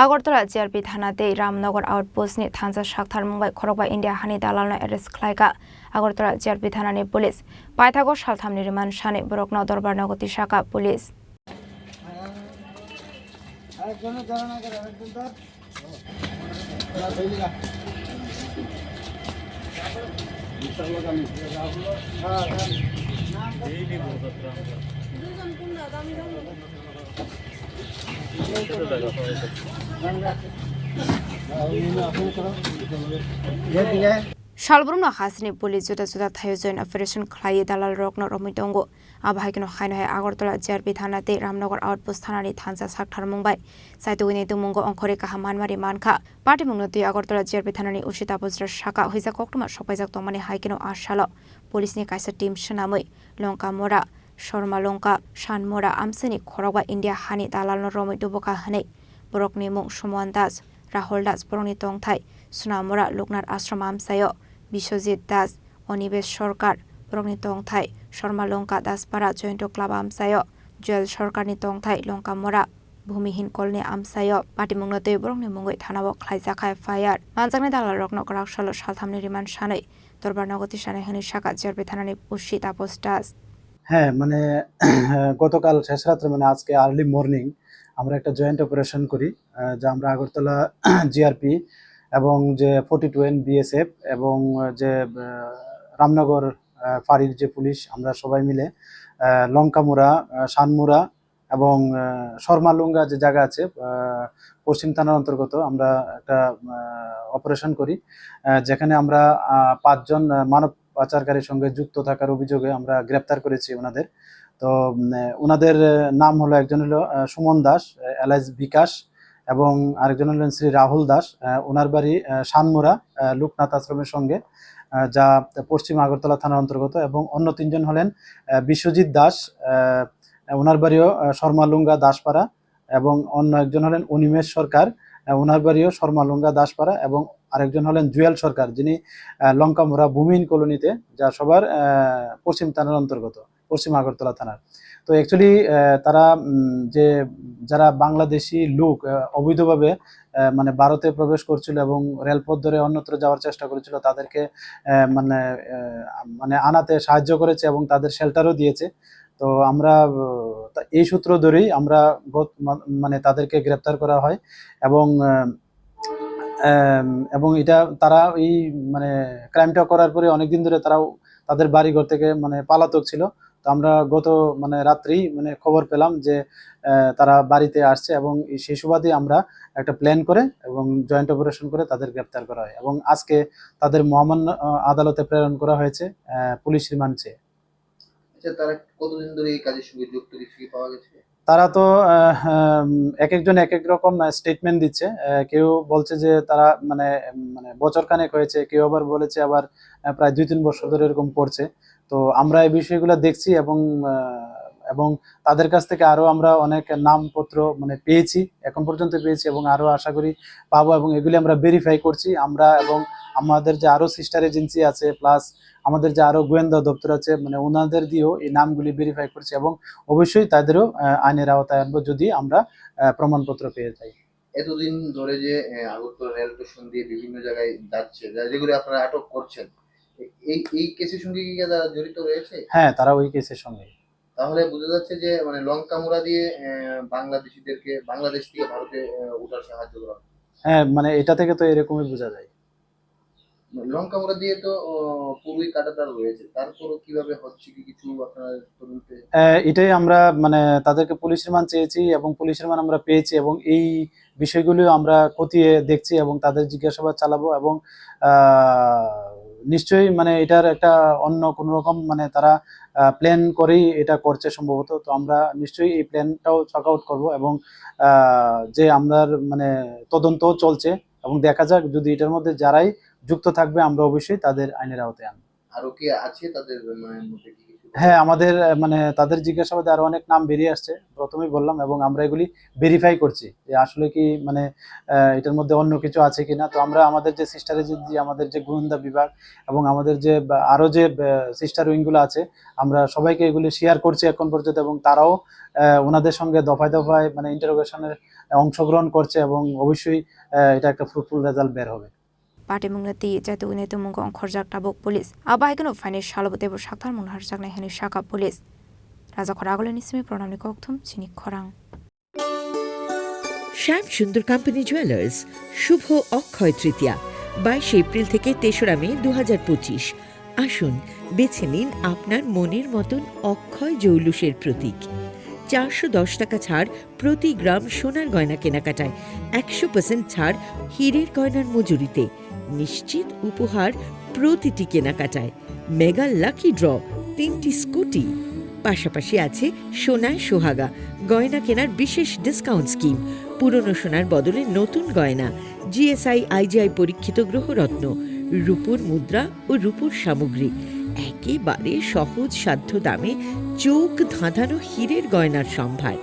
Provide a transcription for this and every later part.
Agartala GRP থানাতে রামনগর आउटपोस्टनि थांजा साक्थार मुंबाइ खरकबा India हानि दालालनो एरेस्ट खालायगा আগরতলা জিআরপি থানাनि पुलिस पाइथागो सालथामनि रिमान्ड सानै बरकनो दरबार नगति शाखा पुलिस सालब्रुनो हासिनि पुलिस जुदा जुदा थायो जयन ऑपरेशन खालाय दालाल रकनो रमिदंगो आबाहायनो हायनो हाय আগরতলা জিআরপি থানাতে রামনগর आउटपोस्ट থানাनि थांजा साक्थार मुंबाइ साइतुनि दुमुंगो अंखरे काहा मानमारि मानखा पार्टी मुंगनति আগরতলা জিআরপি থানাनि उसिता बज्र शाखा हुइजा कक्टमा सपाइजाक तमानि हायकिनो आशालो पुलिसनि कायसा टीम सनामै लंका मोरा शर्मा लंका शानमोरा आमसेनि खरकबा इन्डिया हानि दालालनो रमिदुबका हनै बरकनि मुं सुमन दास राहुल दास बरकनि तंथाय सुनामोरा लोकनाथ आश्रम आमसायो বিশ্বজিৎ দাস অনিবেশ সরকার বরংনি তংথাই শর্মা লঙ্কা দাসপাড়া জয়ন্ত ক্লাব আমসায় জুয়েল সরকারনি তংথাই লঙ্কা মরা ভূমিহীন কলনি আমসায় পাটিমুংনতে বরংনি মুঙ্গৈ থানাও খাইজাখায় ফায়ার মানজাংনি দালাল রকন রাকসাল সালথামনি রিমান্ড সাनै দরবার নগতি সাनै হনি শাখা জিআরপি থানানি উশি তাপস দাস। হ্যাঁ মানে গতকাল শেষ রাত্রে মানে আজকে আর্লি মর্নিং আমরা একটা জয়েন্ট অপারেশন করি যা আমরা আগরতলা জিআরপি এবং যে 42N বিএসএফ এবং যে রামনগর ফাঁড়ির যে পুলিশ আমরা সবাই মিলে লঙ্কামুড়া শানমুড়া এবং শর্মালুঙ্গা যে জায়গা আছে পশ্চিম থানার অন্তর্গত আমরা একটা অপারেশন করি যেখানে আমরা 5 জন মানব পাচারকারীর সঙ্গে যুক্ত থাকার অভিযোগে আমরা গ্রেপ্তার করেছি ওনাদের। তো ওনাদের নাম হলো একজন হলো সুমন দাস এলাইজ বিকাশ এবং আরেকজন হলেন শ্রী রাহুল দাস ওনার বাড়ি শানমুরা লোকনাথ আশ্রমের সঙ্গে যা পশ্চিম আগরতলা থানার অন্তর্গত এবং অন্য 3 জন হলেন বিশ্বজিৎ দাস ওনার বাড়িও শর্মালুঙ্গা দাসপাড়া এবং অন্য একজন হলেন অনিমেষ সরকার ওনার বাড়িও শর্মালুঙ্গা দাসপাড়া এবং আরেকজন হলেন জুয়েল সরকার যিনি লঙ্কামোড়া ভূমিহীন কলোনিতে যা সবার পশ্চিম থানার অন্তর্গত পশ্চিম আগরতলা থানার। তো অ্যাকচুয়ালি তারা যে যারা বাংলাদেশি লোক অবৈধভাবে মানে ভারতে প্রবেশ করছিল এবং রেলপথ ধরে অন্যত্র যাওয়ার চেষ্টা করেছিল তাদেরকে মানে মানে আনাতে সাহায্য করেছে এবং তাদের শেল্টারও দিয়েছে। তো আমরা এই সূত্র ধরেই আমরা মানে তাদেরকে গ্রেপ্তার করা হয় এবং এবং এটা তারা এই মানে ক্রাইমটা করার পরে অনেকদিন ধরে তারাও তাদের বাড়িঘর থেকে মানে পালাতক ছিল। তো আমরা গত মানে রাত্রেই মানে খবর পেলাম যে তারা বাড়িতে আসছে এবং সেই সুবাদে আমরা একটা প্ল্যান করে এবং জয়েন্ট অপারেশন করে তাদের গ্রেপ্তার করা হয় এবং আজকে তাদের মহামান্য আদালতে প্রেরণ করা হয়েছে পুলিশ রিমান্ড চেয়ে। আচ্ছা, তারা কতদিন ধরে এই কাজের সঙ্গে যুক্ত কিছু কি পাওয়া গেছে? তারা তো এক একজন এক এক রকম স্টেটমেন্ট দিচ্ছে। কেউ বলছে যে তারা মানে মানে বছরখানেক হয়েছে, কেউ আবার বলেছে আবার প্রায় 2-3 বছর ধরে এরকম করছে। তো আমরা এই বিষয়গুলো দেখছি এবং এবং তাদের কাছ থেকে আরো আমরা অনেক নামপত্র মানে পেয়েছি, এখন পর্যন্ত পেয়েছি এবং আরো আশা করি পাবো এবং এগুলি আমরা ভেরিফাই করছি আমরা এবং আমাদের যে আরো সিস্টার এজেন্সি আছে প্লাস আমাদের যে আরো গোয়েন্দা দপ্তর আছে মানে ওনাদের দিয়েও এই নামগুলি ভেরিফাই করছি এবং অবশ্যই তাদেরও আইনের আওতায় আনবো যদি আমরা প্রমাণপত্র পেয়ে যাই। এতদিন ধরে যে আগরতলা রেল স্টেশন দিয়ে বিভিন্ন জায়গায় যাচ্ছে যেগুলো আপনারা আটক করছেন, এই এই কেসের সঙ্গে কি তারা জড়িত রয়েছে? হ্যাঁ, তারা ওই কেসের সঙ্গে। তাহলে বোঝা যাচ্ছে যে মানে লঙ্কামোড়া দিয়ে বাংলাদেশিদেরকে বাংলাদেশ থেকে ভারতে ওঠার সাহায্য করা। হ্যাঁ, মানে এটা থেকে তো এরকমই বোঝা যায়। লঙ্কামোড়া দিয়ে তো পুরোই কাটাতার রয়েছে, তারপরও কিভাবে হচ্ছে কি কিছু আপনার তদন্তে? এটাই আমরা মানে তাদেরকে পুলিশ রিমান্ড চেয়েছি এবং পুলিশ রিমান্ড আমরা পেয়েছি এবং এই বিষয়গুলিও আমরা খতিয়ে দেখছি এবং তাদের জিজ্ঞাসাবাদ চালাবো এবং নিশ্চয়ই মানে এটার একটা অন্য কোনো রকম মানে তারা প্ল্যান করেই এটা করছে সম্ভবত। তো আমরা নিশ্চয়ই এই প্ল্যানটাও চক আউট করবো এবং যে আমরা মানে তদন্তও চলছে এবং দেখা যাক যদি এটার মধ্যে যারাই যুক্ত থাকবে আমরা অবশ্যই তাদের আইনের আওতায় আনবো। আরো কি আছে তাদের মানে মধ্যে কি কিছু হ্যাঁ, আমাদের মানে তাদের জিজ্ঞাসাবাদে আরো অনেক নাম বেরিয়ে আসছে, প্রথমেই বললাম, এবং আমরা এগুলি ভেরিফাই করছি যে আসলে কি মানে এটার মধ্যে অন্য কিছু আছে কিনা। তো আমরা আমাদের যে সিস্টারে যে আমাদের যে গোয়েন্দা বিভাগ এবং আমাদের যে আরো যে সিস্টার উইংগুলো আছে, আমরা সবাইকে এগুলি শেয়ার করছি এখন পর্যন্ত, এবং তারাও ওনাদের সঙ্গে দফায় দফায় মানে ইন্টারোগেশনের অংশগ্রহণ করছে, এবং অবশ্যই এটা একটা ফ্রুটফুল রেজাল্ট বের হবে। Party Mungnati, Jatu Unetu Mungo on Korjak Tabok Police. Abaikano Finish Shalabotebo Shaktar Munharsak Nehani Shaka Police. Raza Koragolismi Pronamikoktum, Chini Korang. শ্যাম সুন্দর কোম্পানি জুয়েলার্স শুভ অক্ষয় তৃতীয়া 22 এপ্রিল থেকে 3রা মে 2025। আসুন বেছে নিন আপনার মনের মতন অক্ষয় জৌলুসের প্রতীক। 410 টাকা ছাড় প্রতি গ্রাম সোনার গয়না কেনাকাটায়, 100% ছাড় হীরের গয়নার মজুরিতে, নিশ্চিত উপহার প্রতিটি কেনাকাটায়, মেগা লাকি ড্র 3টি স্কুটি। পাশাপাশি আছে সোনায় সোহাগা গয়না কেনার বিশেষ ডিসকাউন্ট স্কিম, পুরনো সোনার বদলে নতুন গয়না, জিএসআই আইজিআই পরীক্ষিত গ্রহরত্ন, রূপোর মুদ্রা ও রূপোর সামগ্রী, একেবারে সহজ সাধ্য দামে চোখ ধাঁধানো হীরের গয়নার সম্ভার।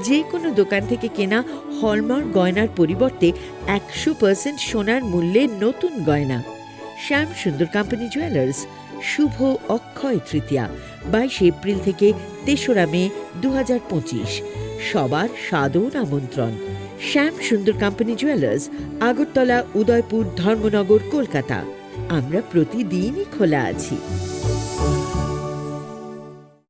যে কোনো দোকান থেকে কেনা হলমার্ক গয়নার পরিবর্তে 100% সোনার মূল্যে নতুন গয়না। শ্যাম সুন্দর কোম্পানি জুয়েলার্স শুভ অক্ষয় তৃতীয়া 22 এপ্রিল থেকে 3রা মে 2025। সবার সাদর আমন্ত্রণ। শ্যাম সুন্দর কোম্পানি জুয়েলার্স, আগরতলা, উদয়পুর, ধর্মনগর, কলকাতা। আমরা প্রতিদিনই খোলা আছি।